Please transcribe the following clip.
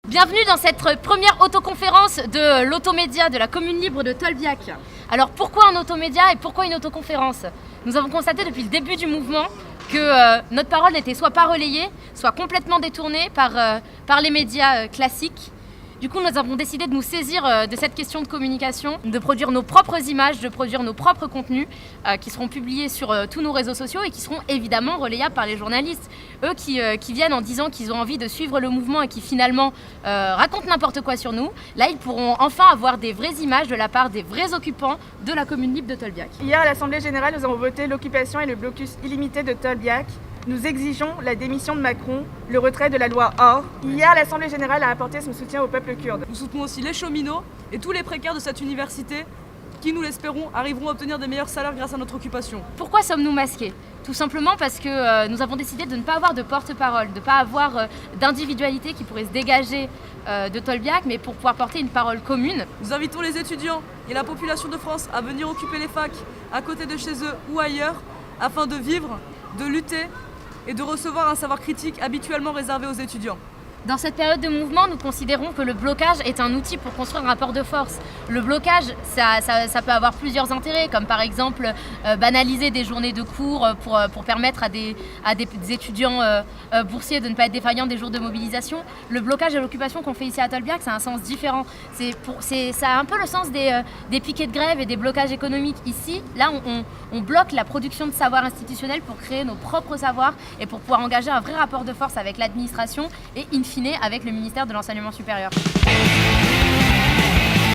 Bienvenue dans cette première autoconférence de l'automédia de la commune libre de Tolbiac. Alors pourquoi un automédia et pourquoi une autoconférence? Nous avons constaté depuis le début du mouvement que notre parole n'était soit pas relayée, soit complètement détournée par les médias classiques. Du coup, nous avons décidé de nous saisir de cette question de communication, de produire nos propres images, de produire nos propres contenus qui seront publiés sur tous nos réseaux sociaux et qui seront évidemment relayables par les journalistes. Eux qui viennent en disant qu'ils ont envie de suivre le mouvement et qui finalement racontent n'importe quoi sur nous, là ils pourront enfin avoir des vraies images de la part des vrais occupants de la commune libre de Tolbiac. Hier à l'Assemblée Générale, nous avons voté l'occupation et le blocus illimité de Tolbiac. Nous exigeons la démission de Macron, le retrait de la loi OR. Hier, l'Assemblée Générale a apporté son soutien au peuple kurde. Nous soutenons aussi les cheminots et tous les précaires de cette université qui, nous l'espérons, arriveront à obtenir des meilleurs salaires grâce à notre occupation. Pourquoi sommes-nous masqués? Tout simplement parce que nous avons décidé de ne pas avoir de porte-parole, de ne pas avoir d'individualité qui pourrait se dégager de Tolbiac, mais pour pouvoir porter une parole commune. Nous invitons les étudiants et la population de France à venir occuper les facs à côté de chez eux ou ailleurs afin de vivre, de lutter et de recevoir un savoir critique habituellement réservé aux étudiants. Dans cette période de mouvement, nous considérons que le blocage est un outil pour construire un rapport de force. Le blocage, ça peut avoir plusieurs intérêts, comme par exemple banaliser des journées de cours pour permettre à des étudiants boursiers de ne pas être défaillants des jours de mobilisation. Le blocage et l'occupation qu'on fait ici à Tolbiac, ça a un sens différent. Ça a un peu le sens des piquets de grève et des blocages économiques. Ici, là, on bloque la production de savoirs institutionnels pour créer nos propres savoirs et pour pouvoir engager un vrai rapport de force avec l'administration et in fine avec le ministère de l'Enseignement supérieur.